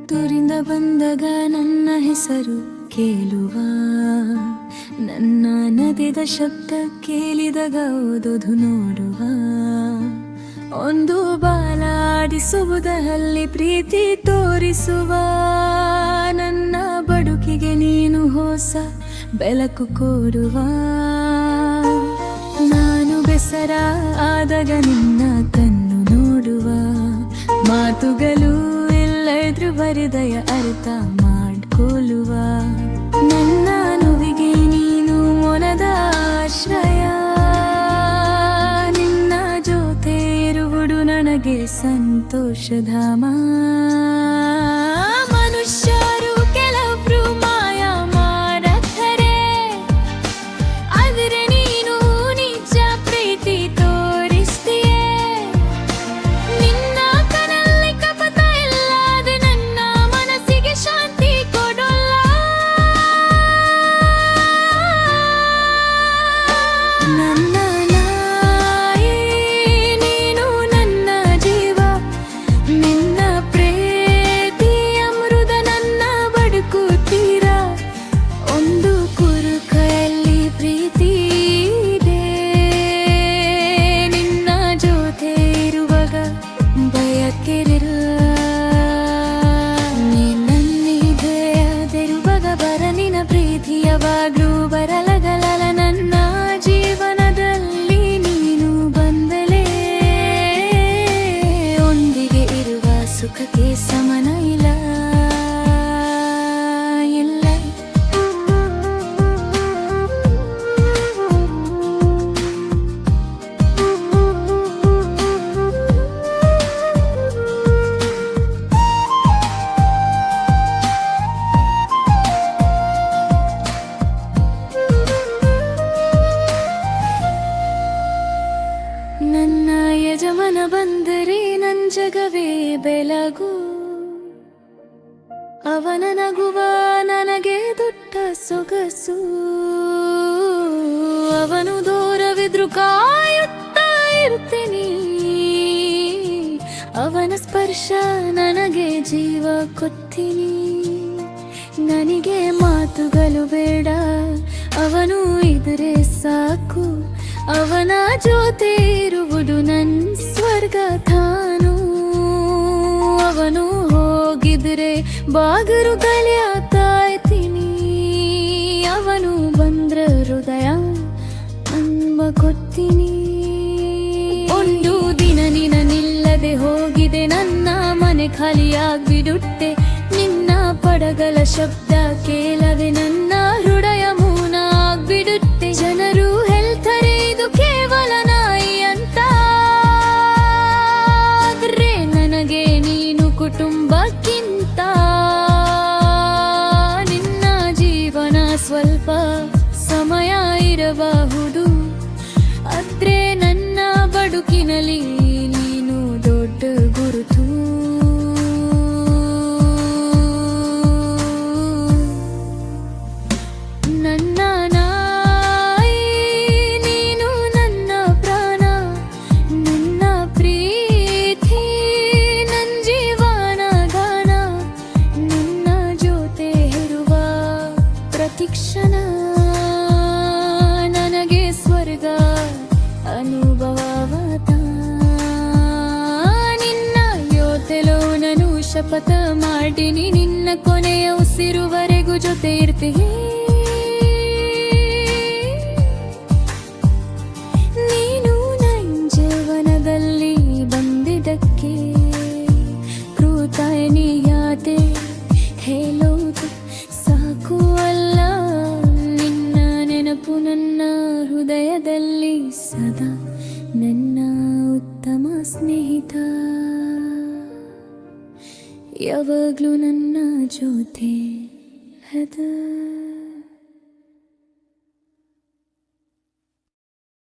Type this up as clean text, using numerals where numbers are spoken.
ಹುಟ್ಟೂರಿಂದ ಬಂದಾಗ ನನ್ನ ಹೆಸರು ಕೇಳುವ, ನನ್ನ ನದಿದ ಶಬ್ದ ಕೇಳಿದಾಗ ಓದೋದು ನೋಡುವ, ಒಂದು ಬಾಲಾಡಿಸುವುದರಲ್ಲಿ ಪ್ರೀತಿ ತೋರಿಸುವ, ನನ್ನ ಬದುಕಿಗೆ ನೀನು ಹೊಸ ಬೆಳಕು ಕೊಡುವ. ನಾನು ಬೆಸರ ಆದಾಗ ನಿನ್ನ ಕಣ್ಣು ನೋಡುವ, ಮಾತುಗಳು ಇಲ್ಲದ್ರು ಹೃದಯ ಅರ್ಥ ಮಾಡ್ಕೊಳ್ಳುವ, ನನ್ನ ನೋವಿಗೆ ನೀನು ಮೊನದ ಆಶ್ರಯ, ನಿನ್ನ ಜೊತೆ ಇರುವುದು ನನಗೆ ಸಂತೋಷಧಾಮ. ಮನುಷ್ಯರು ಕೆಲವ್ರು ಮಾಯ ಮಾಡತಾರೆ, ಆದರೆ ನೀನು ನಿಜ ಪ್ರೀತಿ ತೋರಿಸ್ತೀಯೇ, ನಿನ್ನ ಕಣ್ಣಲ್ಲಿ ಕಪಟ ಇಲ್ಲ, ಅದು ನನ್ನ ಮನಸ್ಸಿಗೆ ಶಾಂತಿ ಕೊಡೋಲ್ಲ. ನನ್ನ ನಾಯಿ ನೀನು, ನನ್ನ ಜೀವ, ನಿನ್ನ ಪ್ರೀತಿ ಅಮೃತ ನನ್ನ ಬದುಕುತ್ತೀರ, ಒಂದು ಕುರುಕಯಲ್ಲಿ ಪ್ರೀತಿ ಇದೆ, ನಿನ್ನ ಜೊತೆ ಇರುವಾಗ ಭಯಕ್ಕಿರಲ್ಲ, ನನ್ನಿದೆಯದಿರುವಾಗ ಬರ ನಿನ್ನ ಪ್ರೀತಿ ಯಾವಾಗ್ಲೂ ಬರಲಗಲಲ, ನನ್ನ ಜೀವನದಲ್ಲಿ ನೀನು ಬಂದಲೇ, ಒಂದಿಗೆ ಇರುವ ಸುಖಕ್ಕೆ ಸಮನ ಇಲ್ಲ. ನನ್ನ ಯಜಮಾನ ಬಂದರೆ ನನ್ ಜಗವೇ ಬೆಳಗು, ಅವನ ನಗುವ ನನಗೆ ದೊಡ್ಡ ಸೊಗಸು, ಅವನು ದೂರವಿದ್ರು ಕಾಯುತ್ತಾ ಇರ್ತೀನಿ, ಅವನ ಸ್ಪರ್ಶ ನನಗೆ ಜೀವ ಕೊಡ್ತೀನಿ, ನನಗೆ ಮಾತುಗಳು ಬೇಡ, ಅವನು ಇದ್ರೆ ಸಾಕು, ಅವನ ಜೊತೆ ಇರುವುದು ನನ್ ಸ್ವರ್ಗ ತಾನು, ಅವನು ಹೋಗಿದ್ರೆ ಬಾಗರು ಕಲಿಯಾಗ್ತಾಯ್ತೀನಿ, ಅವನು ಬಂದ್ರ ಹೃದಯ ಅನ್ಬ ಕೊಡ್ತೀನಿ. ಒಂದು ದಿನ ನಿಲ್ಲದೆ ಹೋಗಿದೆ, ನನ್ನ ಮನೆ ಖಾಲಿಯಾಗ್ಬಿಡುತ್ತೆ, ನಿನ್ನ ಪಡಗಲ ಶಬ್ದ ಕೇಳದೆ ನನ್ನ ಹೃದಯ ಮೌನ ಆಗ್ಬಿಡುತ್ತೆ, ಜನರು ಹೇಳ್ತಾರೆ ಇದು ಕೇವಲ ನಾಯಿ ಅಂತ, ಆದ್ರೆ ನನಗೆ ನೀನು ಕುಟುಂಬಕ್ಕಿಂತ, ನಿನ್ನ ಜೀವನ ಸ್ವಲ್ಪ ಸಮಯ ಇರಬಹುದು, ಆದ್ರೆ ನನ್ನ ಬದುಕಿನಲ್ಲಿ ನೀನು ದೊಡ್ಡ ಗುರುತು. ನನ್ನ ನಾಯಿ ನೀನು, ನನ್ನ ಪ್ರಾಣ, ನನ್ನ ಪ್ರೀತಿ, ನನ್ನ ಜೀವನ ಗಾನ, ನನ್ನ ಜೊತೆ ಇರುವ ಪ್ರತಿಕ್ಷಣ ನನಗೆ ಸ್ವರ್ಗ ಅನುಭವವಾದ, ನಿನ್ನ ಯೋತೆಲೋ ನಾನು ಶಪಥ ಮಾಡಿನಿ, ನಿನ್ನ ಕೊನೆಯ ಉಸಿರುವರೆಗೂ ಜೊತೆ ಇರ್ತೀನಿ, ನೀನು ನನ್ನ ಜೀವನದಲ್ಲಿ ಬಂದಿದ್ದಕ್ಕೆ ಕೃತಜ್ಞತೆ ಹೇಳೋದು ಸಾಕು ಅಲ್ಲ, ನಿನ್ನ ನೆನಪು ನನ್ನ ಹೃದಯದಲ್ಲಿ ಸದಾ ನನ್ನ ಉತ್ತಮ ಸ್ನೇಹಿತ, ಯಾವಾಗ್ಲೂ ನನ್ನ ಜೊತೆ ಹದ.